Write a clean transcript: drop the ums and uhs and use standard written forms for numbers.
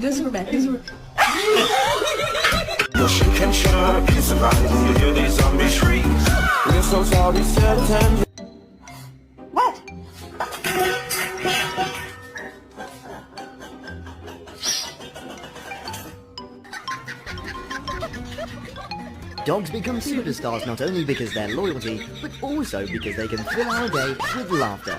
do super bad, do super. Your shit can shine, it's surprising when you hear these zombies shriek. We're so sorry, certain. What? Dogs become superstars not only because of their loyalty, but also because they can fill our day with laughter.